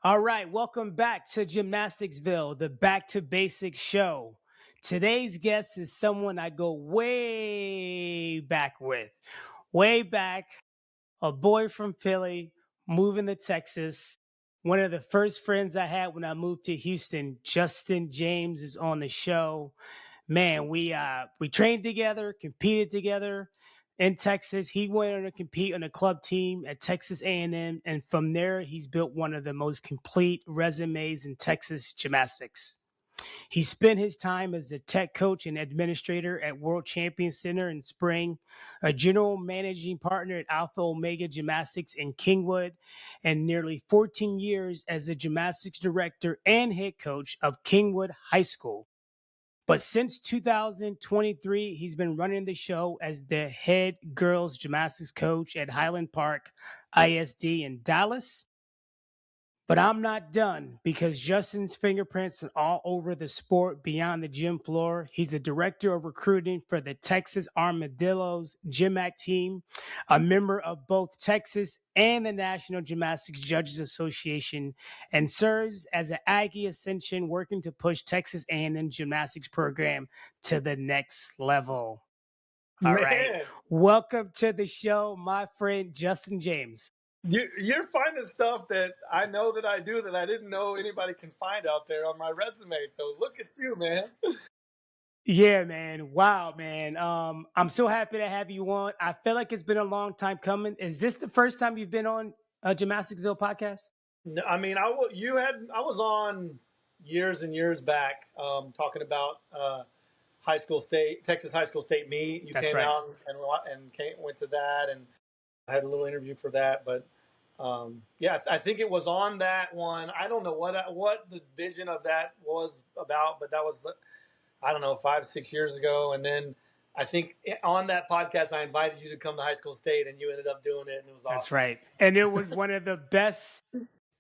All right, welcome back to GymnasticsVille, the Back to Basics show. Today's guest is someone I go way back with. Way back, a boy from Philly, moving to Texas. One of the first friends I had when I moved to Houston, Justin James, is on the show. Man, we trained together, competed together in Texas. He went on to compete on a club team at Texas A&M, and from there, he's built one of the most complete resumes in Texas gymnastics. He spent his time as the tech coach and administrator at World Champion Center in Spring, a general managing partner at Alpha Omega Gymnastics in Kingwood, and nearly 14 years as the gymnastics director and head coach of Kingwood High School. But since 2023, he's been running the show as the head girls gymnastics coach at Highland Park ISD in Dallas. But I'm not done because Justin's fingerprints are all over the sport beyond the gym floor. He's the director of recruiting for the Texas Armadillos GymACT team, a member of both Texas and the National Gymnastics Judges Association, and serves as an Aggie Ascension working to push Texas A&M gymnastics program to the next level. All right. Welcome to the show, my friend Justin James. You're finding stuff that I know that I do that I didn't know anybody can find out there on my resume. So look at you, man. Yeah, man. Wow, man. I'm so happy to have you on. I feel like it's been a long time coming. Is this the first time you've been on a GymnasticsVille podcast? No, I mean, I was on years and years back talking about Texas high school state meet. You That's came right. out and went to that, and I had a little interview for that. But yeah, I think it was on that one. I don't know what the vision of that was about, but that was, I don't know, 5-6 years ago. And then I think on that podcast, I invited you to come to high school state, and you ended up doing it, and it was awesome. That's right. And it was one of the best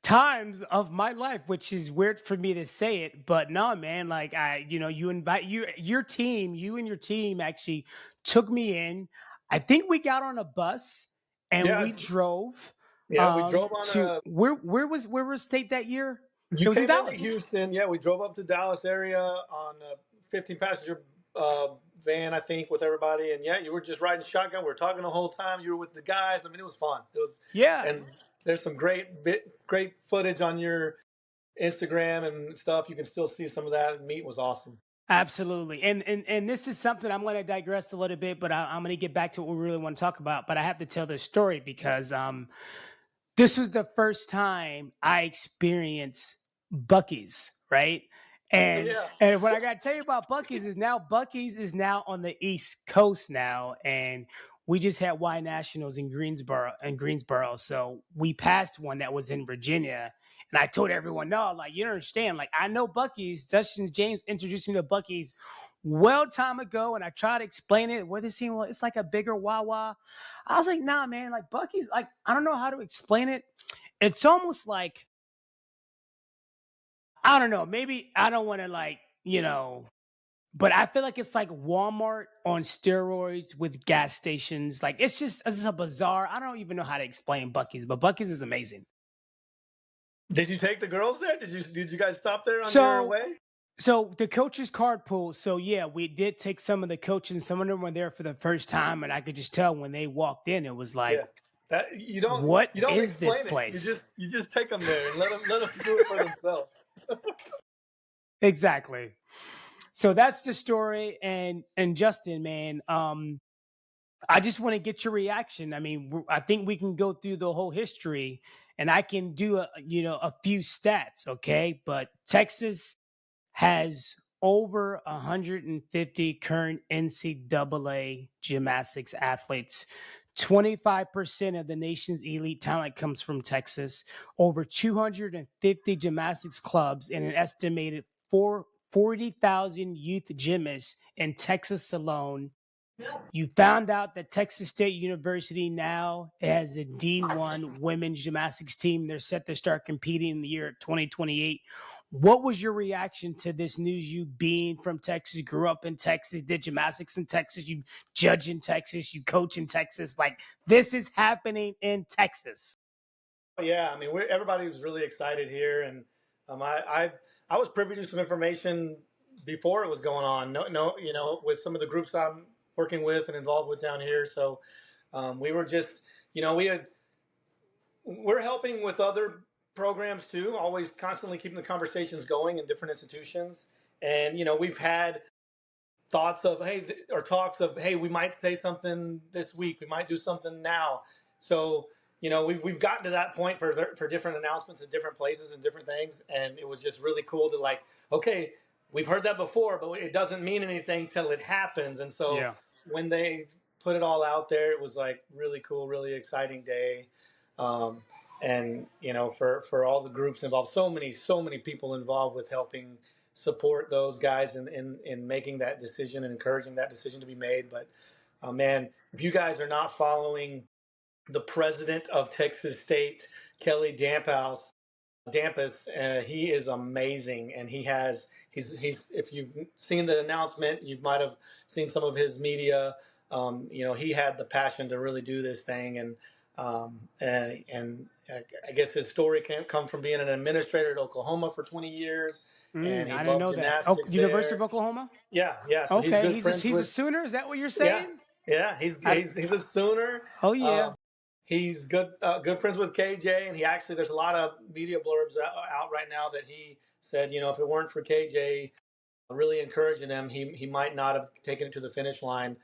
times of my life, which is weird for me to say it, but no, man, like you invite your team, you and your team actually took me in. I think we got on a bus and we drove. Yeah, we drove on to where was state that year? You it was came in Dallas. into Houston. Yeah, we drove up to Dallas area on a 15-passenger van, I think, with everybody. And yeah, you were just riding shotgun. We were talking the whole time. You were with the guys. I mean, it was fun. It was and there's some great footage on your Instagram and stuff. You can still see some of that. And meet was awesome. Absolutely. And this is something I'm going to digress a little bit, but I'm going to get back to what we really want to talk about. But I have to tell this story because this was the first time I experienced Buc-ee's, right? And what I got to tell you about Buc-ee's is now on the East Coast now, and we just had Y Nationals in Greensboro. So we passed one that was in Virginia. And I told everyone, no, like, you don't understand. Like, I know Buc-ee's. Justin James introduced me to Buc-ee's time ago, and I tried to explain it. What they saying, well, it's like a bigger Wawa. I was like, nah, man, like Buc-ee's, like, I don't know how to explain it. It's almost like, I don't know, maybe I don't want to but I feel like it's like Walmart on steroids with gas stations. Like, it's just a bizarre. I don't even know how to explain Buc-ee's, but Buc-ee's is amazing. Did you take the girls there? Did you guys stop there on your way? So the coaches carpool. So yeah, we did take some of the coaches. Some of them were there for the first time, and I could just tell when they walked in, it was like, what is this place? You just take them there and let them do it for themselves. Exactly. So that's the story. And Justin, man, I just want to get your reaction. I mean, I think we can go through the whole history, and I can do a few stats, okay? But Texas has over 150 current NCAA gymnastics athletes. 25% of the nation's elite talent comes from Texas. Over 250 gymnastics clubs and an estimated 40,000 youth gymnasts in Texas alone. You found out that Texas State University now has a D1 women's gymnastics team. They're set to start competing in the year 2028. What was your reaction to this news? You being from Texas, grew up in Texas, did gymnastics in Texas, you judge in Texas, you coach in Texas. Like, this is happening in Texas. Yeah, I mean, everybody was really excited here, and I was privy to some information before it was going on. No, with some of the groups I'm working with and involved with down here. So we were just, we're helping with other programs too, always constantly keeping the conversations going in different institutions. And we've had thoughts of or talks of we might say something this week, we might do something now. So we've gotten to that point for different announcements in different places and different things, and it was just really cool to okay, we've heard that before, but it doesn't mean anything till it happens. And so when they put it all out there, it was like really cool, really exciting day. And for all the groups involved, so many people involved with helping support those guys in making that decision and encouraging that decision to be made. But man, if you guys are not following the president of Texas State, Kelly Dampus, he is amazing, and he's if you've seen the announcement, you might have seen some of his media. He had the passion to really do this thing, and I guess his story can come from being an administrator at Oklahoma for 20 years. And he I didn't know that. Oh, University of Oklahoma? Yeah. So okay, he's a Sooner. Is that what you're saying? Yeah. He's a Sooner. Oh yeah. He's good friends with KJ, and there's a lot of media blurbs out right now that he said, if it weren't for KJ really encouraging him, he might not have taken it to the finish line.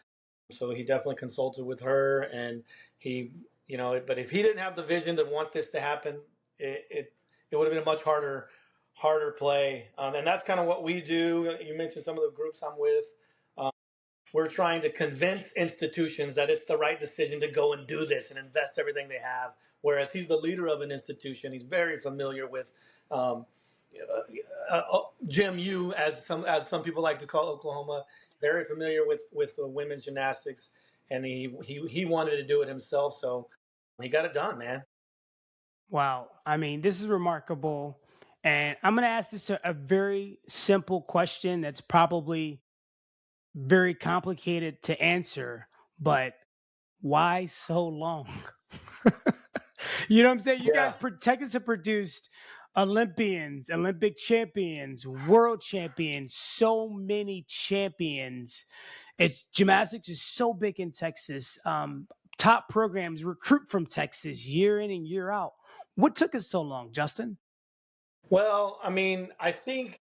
So he definitely consulted with her, and he, but if he didn't have the vision to want this to happen, it would have been a much harder play. And that's kind of what we do. You mentioned some of the groups I'm with. We're trying to convince institutions that it's the right decision to go and do this and invest everything they have. Whereas he's the leader of an institution, he's very familiar with GymU, as some people like to call Oklahoma. Very familiar with the women's gymnastics, and he wanted to do it himself, so he got it done, man. Wow, I mean, this is remarkable, and I'm going to ask this a very simple question that's probably very complicated to answer, but why so long? You know what I'm saying? You guys, Texas have produced Olympians, Olympic champions, world champions, so many champions. Gymnastics is so big in Texas. Top programs recruit from Texas year in and year out. What took us so long, Justin? Well, I mean, I think,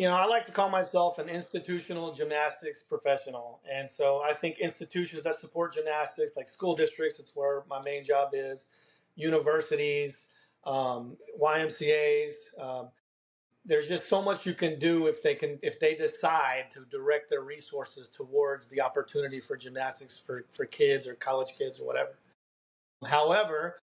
I like to call myself an institutional gymnastics professional. And so I think institutions that support gymnastics, like school districts, that's where my main job is, universities, YMCAs, there's just so much you can do if they decide to direct their resources towards the opportunity for gymnastics for kids or college kids or whatever. However,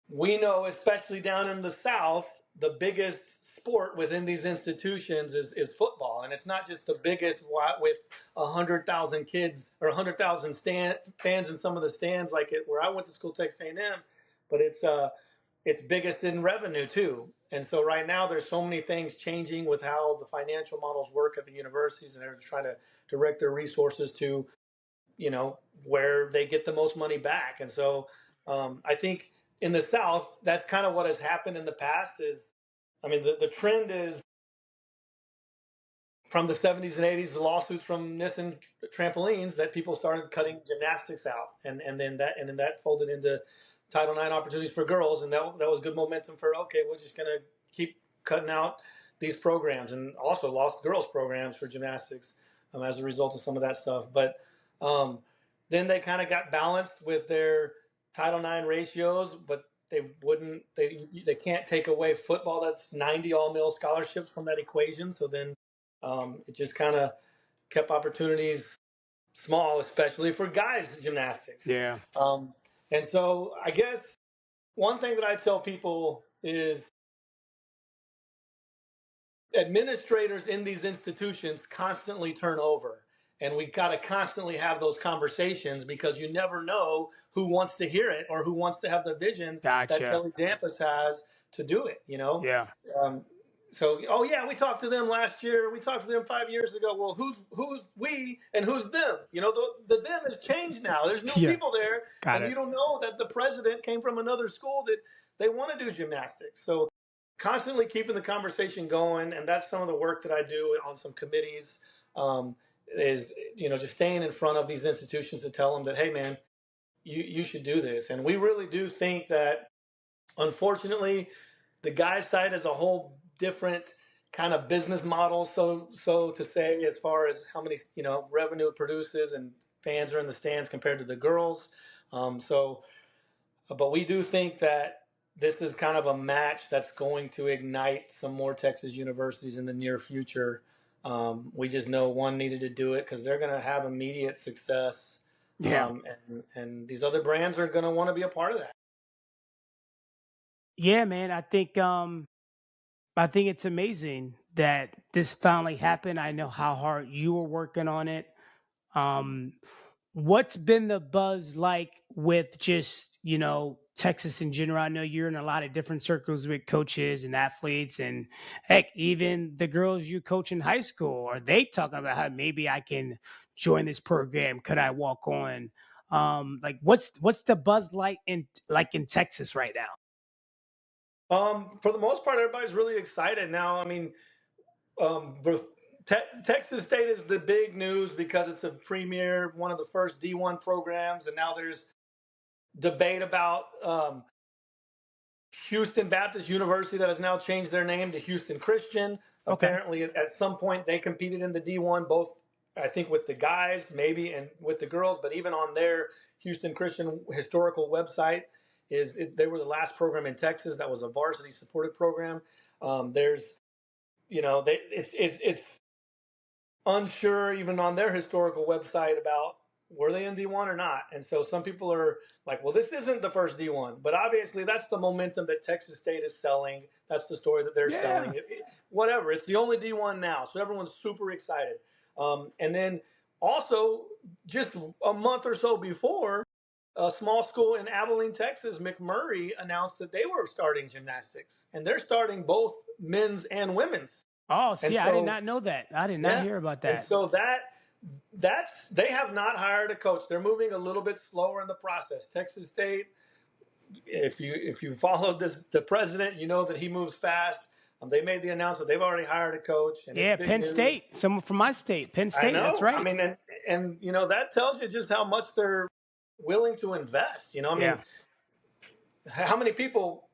we know, especially down in the South, the biggest sport within these institutions is football. And it's not just the biggest with 100,000 kids or 100,000 fans in some of the stands like where I went to school, Texas A&M, but it's biggest in revenue too. And so right now there's so many things changing with how the financial models work at the universities, and they're trying to direct their resources to, where they get the most money back. And so I think in the South, that's kind of what has happened in the past the trend is from the 70s and 80s, the lawsuits from Nissan trampolines, that people started cutting gymnastics out. And then that folded into Title IX opportunities for girls. And that was good momentum for, okay, we're just going to keep cutting out these programs, and also lost girls programs for gymnastics as a result of some of that stuff. But then they kind of got balanced with their Title IX ratios, but they can't take away football. That's 90 all-male scholarships from that equation. So then it just kind of kept opportunities small, especially for guys gymnastics. Yeah. And so I guess one thing that I tell people is administrators in these institutions constantly turn over. And we got to constantly have those conversations, because you never know who wants to hear it or who wants to have the vision that Kelly Dampus has to do it, Yeah. So, we talked to them last year. We talked to them 5 years ago. Well, who's we and who's them? The them has changed now. There's new people there, and you don't know that the president came from another school that they want to do gymnastics. So constantly keeping the conversation going, and that's some of the work that I do on some committees. Is just staying in front of these institutions to tell them that, hey man, you should do this. And we really do think that, unfortunately, the guys side is a whole different kind of business model, so to say, as far as how many revenue it produces and fans are in the stands compared to the girls. But we do think that this is kind of a match that's going to ignite some more Texas universities in the near future. We just know one needed to do it because they're going to have immediate success. Yeah. And these other brands are going to want to be a part of that. Yeah, man. I think it's amazing that this finally happened. I know how hard you were working on it. Um, what's been the buzz like with just, Texas in general? I know you're in a lot of different circles with coaches and athletes, and heck, even the girls you coach in high school, are they talking about how maybe I can join this program? Could I walk on? Like what's the buzz like in Texas right now? For the most part, everybody's really excited now. I mean, Texas State is the big news because it's a premier, one of the first D1 programs, and now there's debate about Houston Baptist University that has now changed their name to Houston Christian. Okay. Apparently, at some point, they competed in the D1, both I think with the guys, maybe, and with the girls. But even on their Houston Christian historical website, they were the last program in Texas that was a varsity supported program. There's, it's unsure even on their historical website about were they in D1 or not. And so some people are like, well, this isn't the first D1, but obviously that's the momentum that Texas State is selling. That's the story that they're selling. Whatever. It's the only D1 now. So everyone's super excited. And then also just a month or so before, a small school in Abilene, Texas, McMurray, announced that they were starting gymnastics, and they're starting both men's and women's. Oh, see, I did not know that. I did not hear about that. And so they have not hired a coach. They're moving a little bit slower in the process. Texas State, if you followed the president, you know that he moves fast. They made the announcement they've already hired a coach. And Penn State, someone from my state, Penn State. That's right. I mean, and that tells you just how much they're willing to invest. How many people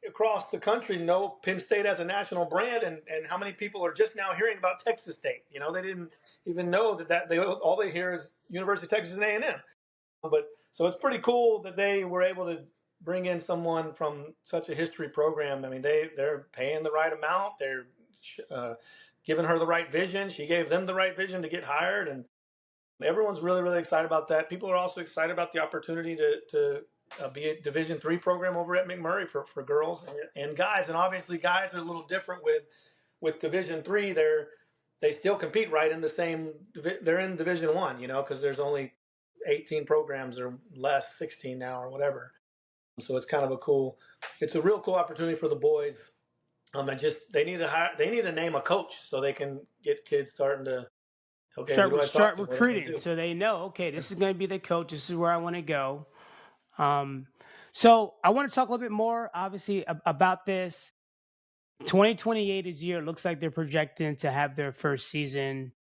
across the country know Penn State as a national brand, and how many people are just now hearing about Texas State? They didn't even know that all they hear is University of Texas and A&M. But so it's pretty cool that they were able to bring in someone from such a history program. I mean, they're paying the right amount. They're giving her the right vision. She gave them the right vision to get hired, and everyone's really, really excited about that. People are also excited about the opportunity to be a Division III program over at McMurray for girls and guys. And obviously, guys are a little different with Division III. They still compete right in the same. They're in Division I, because there's only 18 programs or less, 16 now or whatever. So it's kind of it's a real cool opportunity for the boys. They need to name a coach so they can get kids starting to start recruiting, so they know, okay, this is going to be the coach. This is where I want to go. So I want to talk a little bit more, obviously, about this. 2028 is year. It looks like they're projecting to have their first season.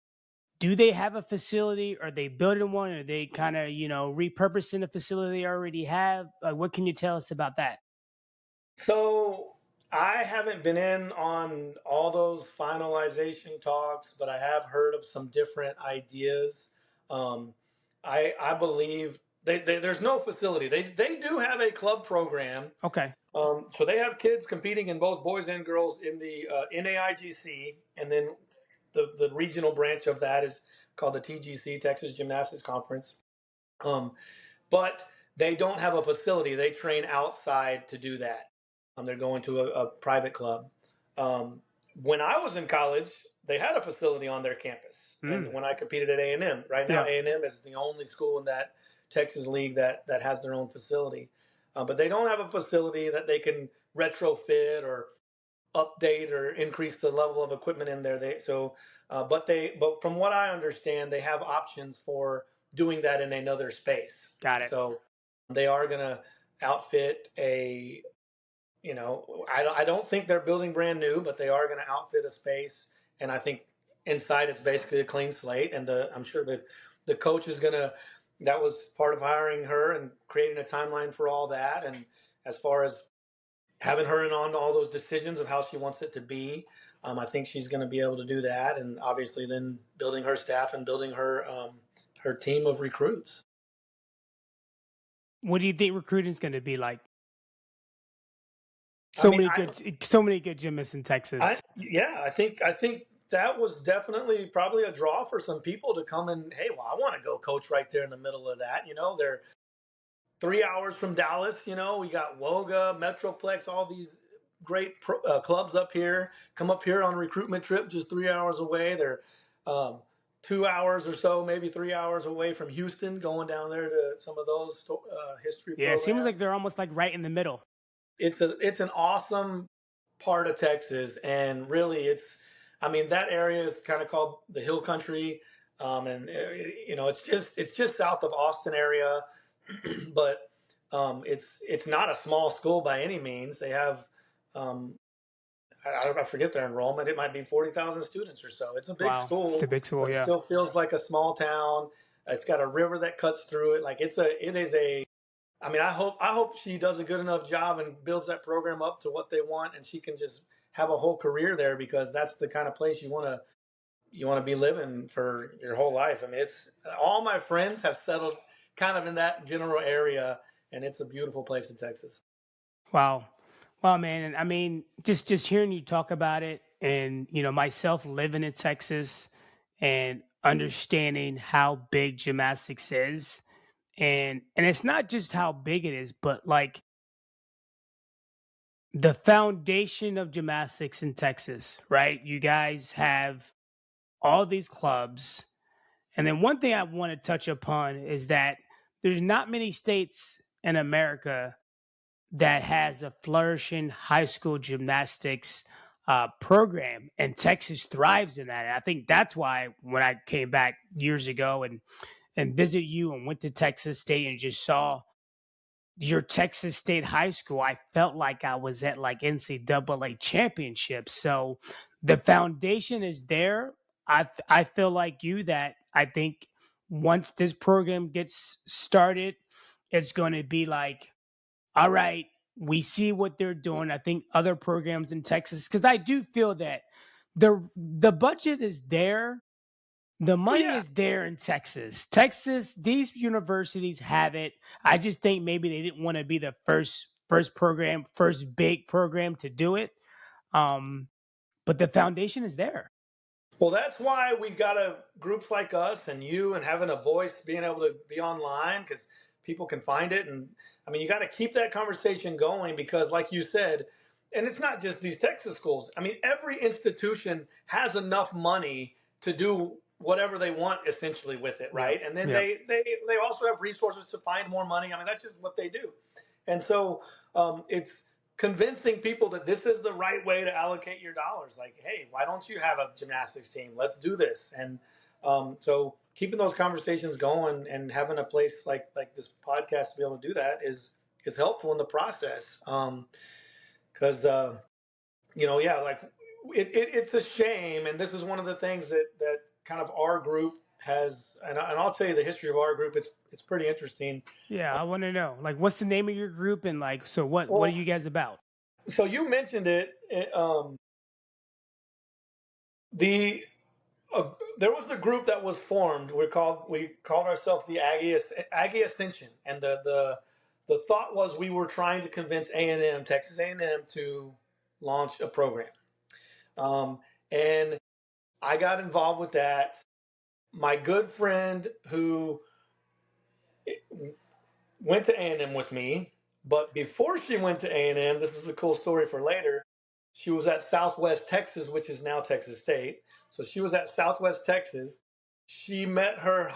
Do they have a facility? Are they building one? Are they kind of, repurposing the facility they already have? What can you tell us about that? So I haven't been in on all those finalization talks, but I have heard of some different ideas. I believe there's no facility. They do have a club program. Okay. So they have kids competing in both boys and girls in the NAIGC, and then the regional branch of that is called the TGC, Texas Gymnastics Conference. But they don't have a facility. They train outside to do that. They're going to a private club. When I was in college, they had a facility on their campus. And when I competed at A&M, right now A&M is the only school in that Texas league that has their own facility. But they don't have a facility that they can retrofit or update or increase the level of equipment in there. But from what I understand, they have options for doing that in another space. Got it. So they are going to outfit a, I don't think they're building brand new, but they are going to outfit a space. And I think inside it's basically a clean slate. And I'm sure the coach is going to, that was part of hiring her and creating a timeline for all that. And as far as having her in on all those decisions of how she wants it to be, I think she's going to be able to do that. And obviously then building her staff and building her team of recruits. What do you think recruiting is going to be like? I mean, So many good gymnasts in Texas. I think that was definitely probably a draw for some people to come and, hey, well, I want to go coach right there in the middle of that. They're 3 hours from Dallas. We got Woga, Metroplex, all these great clubs up here. Come up here on a recruitment trip, just 3 hours away. They're 2 hours or so, maybe 3 hours away from Houston, going down there to some of those history Yeah, programs. it seems like they're almost like right in the middle. It's an awesome part of Texas, and really, that area is kind of called the Hill Country, and it's just south of Austin area, but it's not a small school by any means. They have I forget their enrollment. It might be 40,000 students or so. It's a big school. It's a big school, but yeah. It still feels like a small town. It's got a river that cuts through it. Like it is a. I hope she does a good enough job and builds that program up to what they want, and she can just have a whole career there, because that's the kind of place you want to be living for your whole life. It's all my friends have settled kind of in that general area, and it's a beautiful place in Texas. Wow. Wow, man. And just hearing you talk about it, and myself living in Texas and understanding how big gymnastics is. And it's not just how big it is, but like the foundation of gymnastics in Texas, right? You guys have all these clubs. And then one thing I want to touch upon is that there's not many states in America that has a flourishing high school gymnastics program, and Texas thrives in that. And I think that's why when I came back years ago and visited you and went to Texas State and just saw your Texas State high school, I felt like I was at like NCAA championships. So the foundation is there. I feel like you that I think once this program gets started, it's going to be like, all right, we see what they're doing. I think other programs in Texas, because I do feel that the budget is there, the money is there in Texas. Texas, these universities have it. I just think maybe they didn't want to be the first program, first big program to do it. But the foundation is there. Well, that's why we got groups like us and you, and having a voice, being able to be online, because people can find it. And you got to keep that conversation going, because like you said, and it's not just these Texas schools. Every institution has enough money to do whatever they want essentially with it, right? And then they also have resources to find more money. That's just what they do. And so it's convincing people that this is the right way to allocate your dollars. Like, hey, why don't you have a gymnastics team? Let's do this. And so keeping those conversations going and having a place like this podcast to be able to do that is helpful in the process. Because like it's a shame, and this is one of the things that kind of our group has, and I'll tell you the history of our group. It's pretty interesting. Yeah, I want to know, like, what's the name of your group, and like, so what are you guys about? So you mentioned it. There was a group that was formed. We called ourselves the Aggie Ascension, and the thought was we were trying to convince Texas A&M, to launch a program. And I got involved with that. My good friend who went to A&M with me, but before she went to A&M, this is a cool story for later. She was at Southwest Texas, which is now Texas State. So she was at Southwest Texas. She met her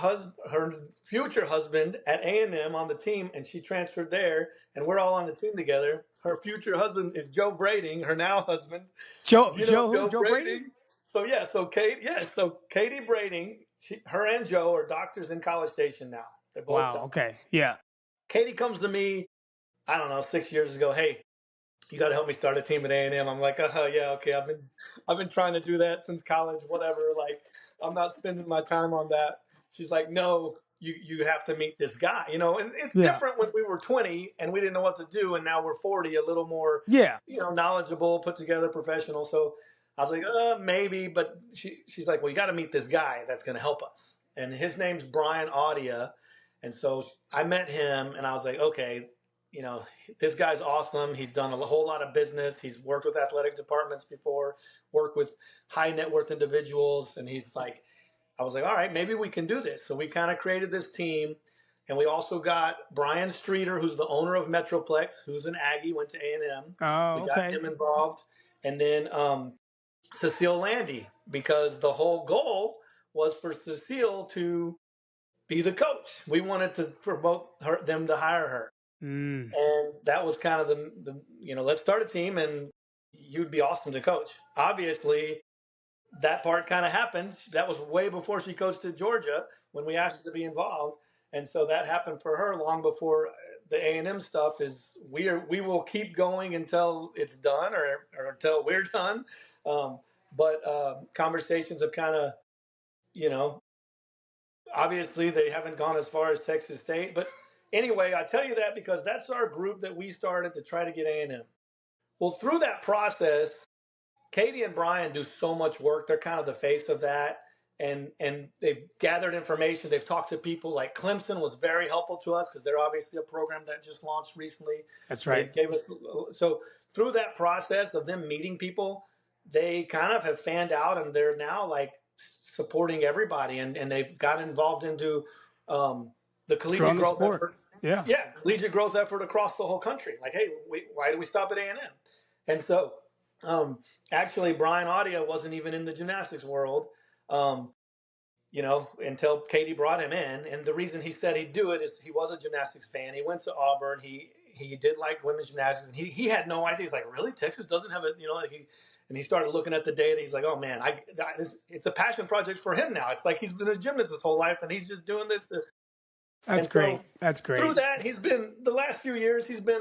future husband at A&M on the team, and she transferred there, and we're all on the team together. Her future husband is Joe Brading, her now husband. Joe Brading? So Katie Brading, her and Joe are doctors in College Station now. They're both Wow. done. Okay. Yeah. Katie comes to me I don't know, 6 years ago, hey, you got to help me start a team at A&M. I'm like, yeah, okay. I've been trying to do that since college, whatever. Like, I'm not spending my time on that. She's like, no, you have to meet this guy, and it's Yeah. different when we were 20 and we didn't know what to do. And now we're 40, a little more, Yeah. knowledgeable, put together, professional. So I was like, maybe, but she's like, well, you got to meet this guy that's going to help us. And his name's Brian Audia. And so I met him and I was like, okay, this guy's awesome. He's done a whole lot of business. He's worked with athletic departments before, worked with high net worth individuals. And he's like, I was like, all right, maybe we can do this. So we kind of created this team. And we also got Brian Streeter, who's the owner of Metroplex, who's an Aggie, went to A&M. Oh, We got okay. him involved. And then Cecile Landy, because the whole goal was for Cecile to be the coach. We wanted to promote them to hire her. Mm. And that was kind of the let's start a team and you'd be awesome to coach. Obviously, that part kind of happened. That was way before she coached at Georgia when we asked her to be involved. And so that happened for her long before the A&M stuff is we will keep going until it's done or until we're done. But conversations have kind of, obviously they haven't gone as far as Texas State, but anyway, I tell you that because that's our group that we started to try to get A&M. Well, through that process, Katie and Brian do so much work. They're kind of the face of that. And they've gathered information. They've talked to people like Clemson was very helpful to us because they're obviously a program that just launched recently. That's right. They gave us, so through that process of them meeting people, they kind of have fanned out and they're now like supporting everybody. And they've got involved into the collegiate growth effort. Yeah. Yeah, collegiate growth effort across the whole country. Like, hey, why do we stop at A&M? And so actually, Brian Audia wasn't even in the gymnastics world, until Katie brought him in. And the reason he said he'd do it is he was a gymnastics fan. He went to Auburn. He did like women's gymnastics. And he had no idea. He's like, really? Texas doesn't have it? And he started looking at the data. He's like, oh, man, it's a passion project for him now. It's like he's been a gymnast his whole life, and he's just doing this. That's great. That's great. Through that, he's been – the last few years, he's been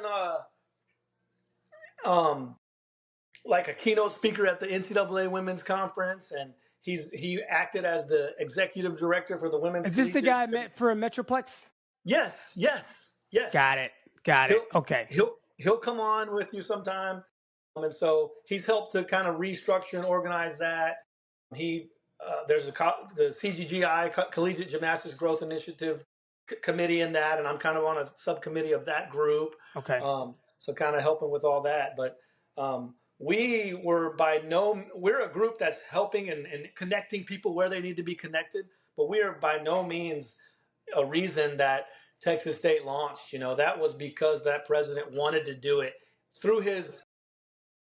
like a keynote speaker at the NCAA Women's Conference, and he acted as the executive director for the women's. Is this the guy met for a Metroplex? Yes. Got it. Okay. He'll come on with you sometime, and so he's helped to kind of restructure and organize that. There's the CGGI Collegiate Gymnastics Growth Initiative committee in that, and I'm kind of on a subcommittee of that group. Okay. So kind of helping with all that, but. We're a group that's helping and connecting people where they need to be connected, but we are by no means a reason that Texas State launched. That was because that president wanted to do it. Through his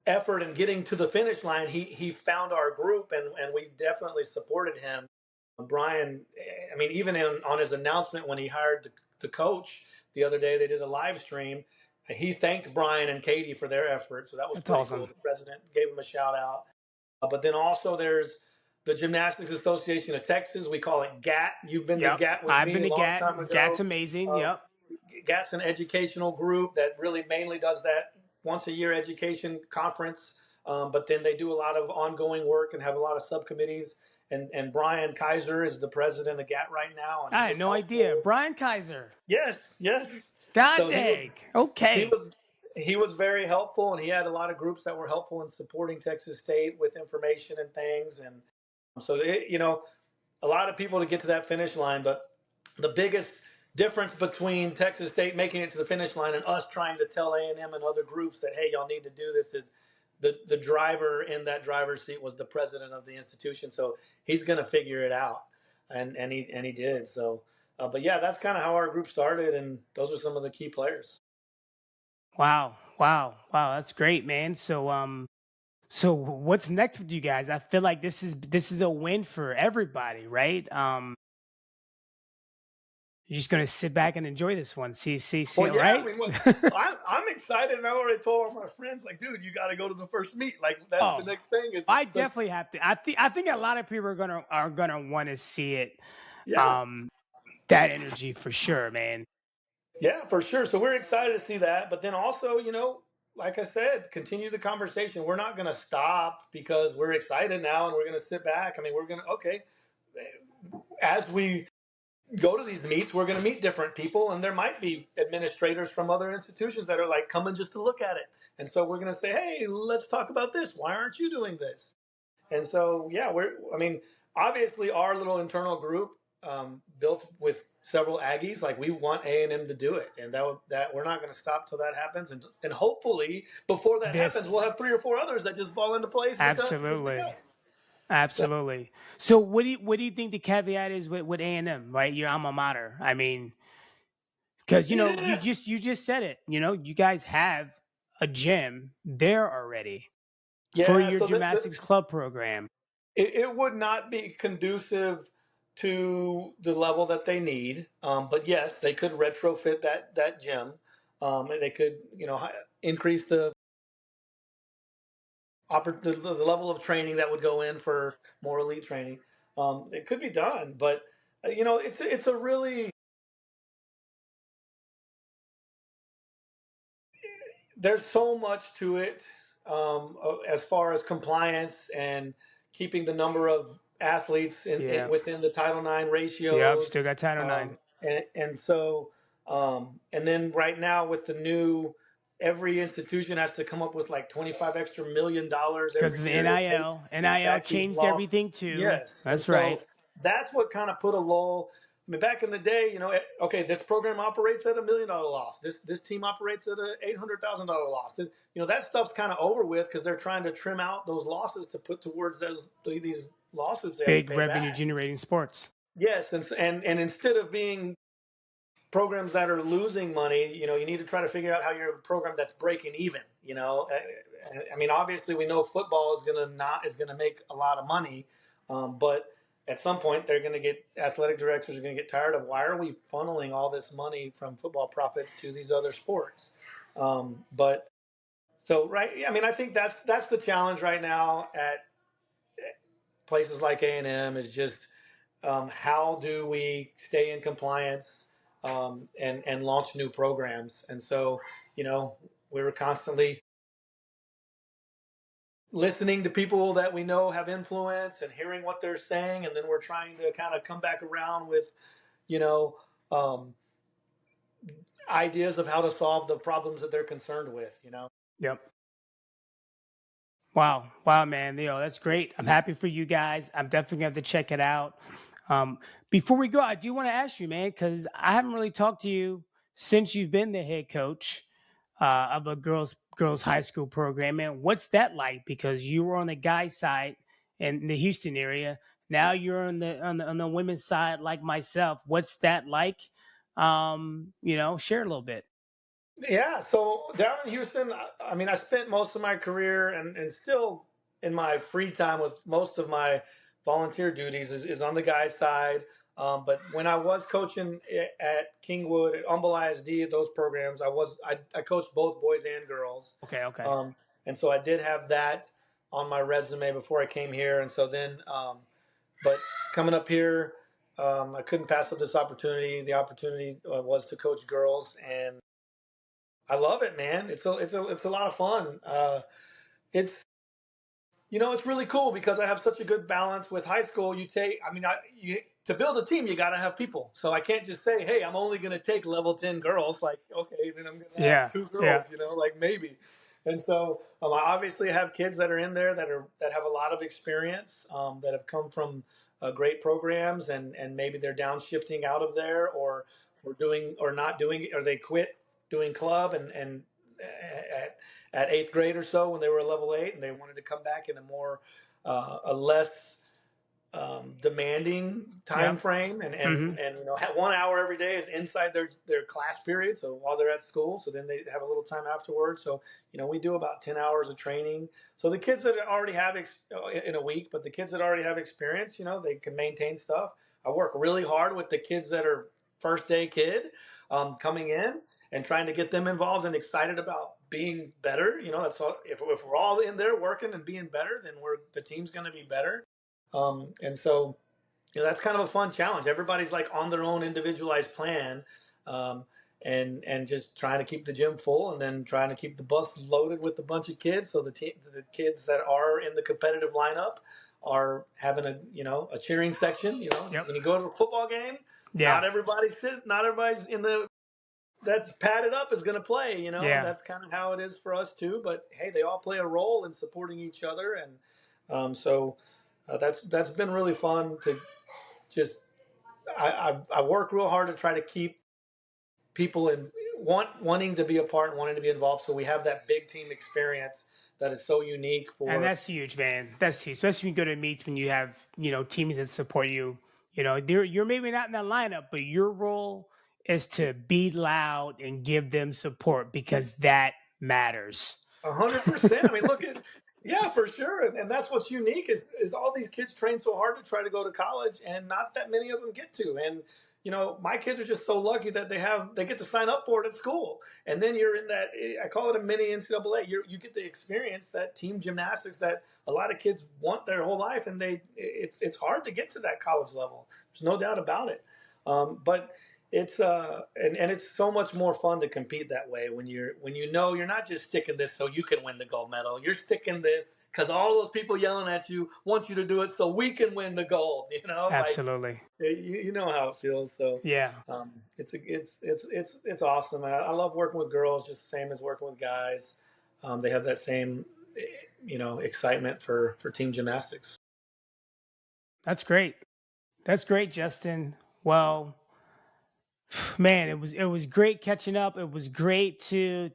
effort in getting to the finish line, he found our group and we definitely supported him. Brian, I mean, even on his announcement when he hired the coach the other day, they did a live stream. He thanked Brian and Katie for their efforts. So that was pretty awesome. Cool. The president gave him a shout out. But then also there's the Gymnastics Association of Texas. We call it GAT. You've been to GAT with me. I've been to GAT. Time ago. GAT's amazing. Yep. GAT's an educational group that really mainly does that once a year education conference. But then they do a lot of ongoing work and have a lot of subcommittees. And Brian Kaiser is the president of GAT right now. And I had no idea. Brian Kaiser. Yes. God dang. Okay. He was very helpful, and he had a lot of groups that were helpful in supporting Texas State with information and things. And so, a lot of people to get to that finish line. But the biggest difference between Texas State making it to the finish line and us trying to tell A&M and other groups that, hey, y'all need to do this is the driver in that driver's seat was the president of the institution. So he's going to figure it out. And he did. So. But yeah, that's kind of how our group started, and those are some of the key players. Wow, that's great, man. So what's next with you guys? I feel like this is a win for everybody, right? You're just gonna sit back and enjoy this one. See, well, yeah, right? I mean, look, I'm excited, and I already told all my friends, like, dude, you got to go to the first meet. Like, that's the next thing. I definitely have to. I think a lot of people are gonna want to see it. Yeah. That energy for sure, man. Yeah, for sure. So we're excited to see that. But then also, like I said, continue the conversation. We're not going to stop because we're excited now and we're going to sit back. I mean, we're going to, okay, as we go to these meets, we're going to meet different people, and there might be administrators from other institutions that are like coming just to look at it. And so we're going to say, hey, let's talk about this. Why aren't you doing this? And so, yeah, I mean, obviously our little internal group built with several Aggies, like we want A&M to do it. And that we're not going to stop till that happens. And hopefully before that happens, we'll This have 3 or 4 others that just fall into place because of absolutely. us. So, Absolutely. So what do you think the caveat is with A&M, right? Your alma mater. I mean, because yeah. you just said it. You guys have a gym there already for Yeah, your so gymnastics club program. it would not be conducive to the level that they need. But yes, they could retrofit that gym. They could, increase the level of training that would go in for more elite training. It could be done, but it's a really, there's so much to it, as far as compliance and keeping the number of athletes Yeah. within the Title IX Yep. ratios. Still got Title IX And so, and then right now with the new, every institution has to come up with like 25 extra $1 million because every of the year to pay NIL. to NIL attack these changed losses. everything too. Yes. And That's right. so that's what kind of put a lull. I mean, back in the day, okay, this program operates at $1 million loss. This team operates at a $800,000 loss. That stuff's kind of over with because they're trying to trim out those losses to put towards these losses they have to Big pay revenue back. generating sports. Yes, and instead of being programs that are losing money, you need to try to figure out how you're a program that's breaking even. I mean, obviously, we know football is gonna make a lot of money, but at some point, they're gonna get athletic directors are gonna get tired of why are we funneling all this money from football profits to these other sports. But so right, I mean, I think that's the challenge right now at places like A&M is just how do we stay in compliance, and launch new programs. And so, we were constantly listening to people that we know have influence and hearing what they're saying. And then we're trying to kind of come back around with, you know, um, ideas of how to solve the problems that they're concerned with. Yep. Wow. Wow, man. That's great. I'm happy for you guys. I'm definitely going to have to check it out. Um, Before we go, I do want to ask you, man, because I haven't really talked to you since you've been the head coach of a girls high school program. Man, what's that like? Because you were on the guys' side in the Houston area. Now you're on the women's side, like myself. What's that like? Share a little bit. Yeah, so down in Houston, I mean, I spent most of my career and still in my free time with most of my volunteer duties is on the guys' side. But when I was coaching at Kingwood, at Humble ISD, at those programs, I coached both boys and girls. Okay. Okay. Um, and so I did have that on my resume before I came here. And so then, but coming up here, I couldn't pass up this opportunity. The opportunity was to coach girls, and I love it, man. It's a lot of fun. It's it's really cool because I have such a good balance with high school. I mean, to build a team, you got to have people. So I can't just say, hey, I'm only going to take level 10 girls. Like, okay, then I'm going to have Yeah. two Yeah. girls. Like maybe. And so I obviously have kids that are in there that have a lot of experience, that have come from great programs, and maybe they're downshifting out of there, or doing or not doing, or they quit doing club and at eighth grade or so when they were level 8 and they wanted to come back in a less demanding time Yep. frame, Mm-hmm. and 1 hour every day is inside their class period, so while they're at school, so then they have a little time afterwards. So we do about 10 hours of training. So the kids that already have in a week, but the kids that already have experience, they can maintain stuff. I work really hard with the kids that are first day kid, coming in and trying to get them involved and excited about being better. That's all. If we're all in there working and being better, then the team's going to be better. And so, that's kind of a fun challenge. Everybody's like on their own individualized plan. Um, and just trying to keep the gym full, and then trying to keep the buses loaded with a bunch of kids, so the kids that are in the competitive lineup are having a cheering section. Yep. When you go to a football game, Yeah. not everybody's in the that's padded up is going to play. Yeah. That's kind of how it is for us too. But hey, they all play a role in supporting each other, and that's been really fun to just. I work real hard to try to keep people wanting to be a part and wanting to be involved. So we have that big team experience that is so unique And for. that's huge, man. That's huge, especially when you go to meets when you have teams that support you. You're maybe not in the lineup, but your role is to be loud and give them support because that matters. 100%. I mean, yeah, for sure. And that's what's unique is all these kids train so hard to try to go to college, and not that many of them get to. And my kids are just so lucky that they get to sign up for it at school. And then you're in that, I call it a mini NCAA. You get to experience that team gymnastics that a lot of kids want their whole life, and it's hard to get to that college level. There's no doubt about it. But it's and it's so much more fun to compete that way when you're not just sticking this so you can win the gold medal. You're sticking this because all those people yelling at you want you to do it so we can win the gold. Like Absolutely. you know how it feels. So Yeah. it's awesome. I love working with girls just the same as working with guys. They have that same excitement for team gymnastics. That's great. That's great, Justin. Well, man, it was great catching up. It was great to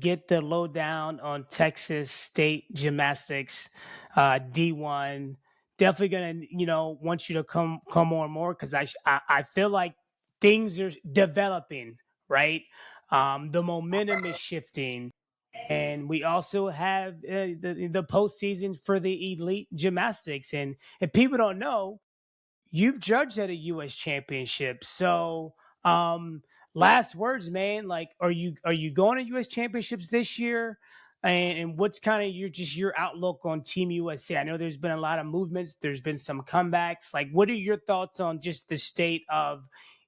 get the lowdown on Texas State Gymnastics, D1. Definitely gonna want you to come on more because I feel like things are developing, right. The momentum is shifting, and we also have the postseason for the elite gymnastics. And if people don't know, you've judged at a U.S. championship. So, last words, man. Like, are you going to U.S. championships this year? And what's kind of your outlook on Team USA? I know there's been a lot of movements. There's been some comebacks. Like, what are your thoughts on just the state of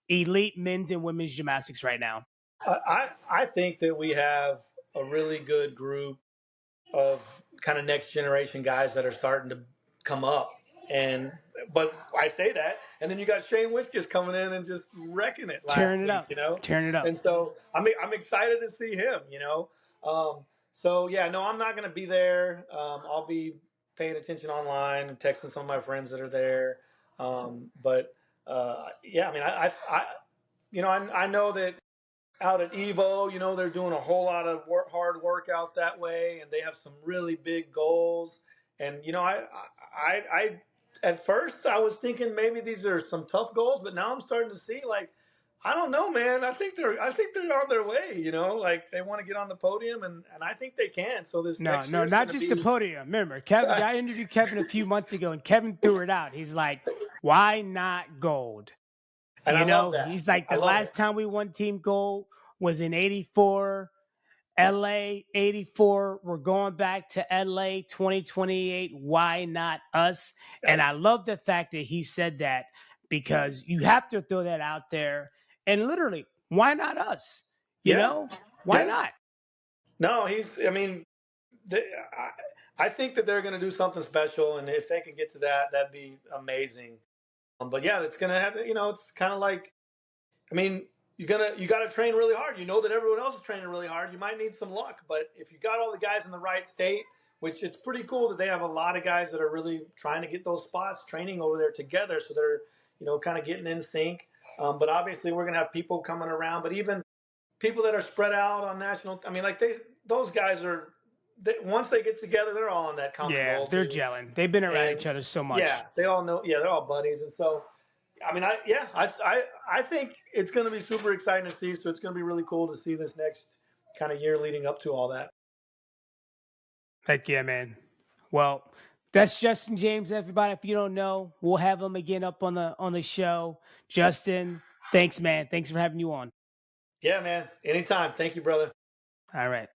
elite men's and women's gymnastics right now? I think that we have a really good group of kind of next generation guys that are starting to come up. But I say that, and then you got Shane Wiskus coming in and just wrecking it last Tearing it week, up, tearing it up. And so I'm excited to see him. So yeah, no, I'm not going to be there. I'll be paying attention online and texting some of my friends that are there. But yeah, I mean, I know that out at Evo, they're doing a whole lot of hard work out that way, and they have some really big goals. And I at first I was thinking maybe these are some tough goals, but now I'm starting to see like I don't know, man. I think they're on their way. Like they want to get on the podium, and I think they can. So this No, next no, year is not going to just be. the podium. Remember, Kevin. I interviewed Kevin a few months ago, and Kevin threw it out. He's like, "Why not gold?" And I love that. He's like, I the love it. last time we won team gold was in '84, LA '84. We're going back to LA 2028. Why not us? And I love the fact that he said that because you have to throw that out there. And literally, why not us? Yeah, Why yeah. not? No, I mean, they, I think that they're going to do something special, and if they can get to that, that'd be amazing. But yeah, it's going to have. It's kind of like, I mean, you got to train really hard. You know that everyone else is training really hard. You might need some luck, but if you got all the guys in the right state, which it's pretty cool that they have a lot of guys that are really trying to get those spots training over there together, so they're kind of getting in sync. But obviously, we're going to have people coming around, but even people that are spread out on national. I mean, like those guys are. Once they get together, they're all on that common Yeah, goal they're too. gelling. They've been around And each other so much. yeah, they all know. Yeah, they're all buddies, and so I mean, I think it's going to be super exciting to see. So it's going to be really cool to see this next kind of year leading up to all that. Heck yeah, man. Well, that's Justin James, everybody. If you don't know, we'll have him again up on the show. Justin, thanks, man. Thanks for having you on. Yeah, man. Anytime. Thank you, brother. All right.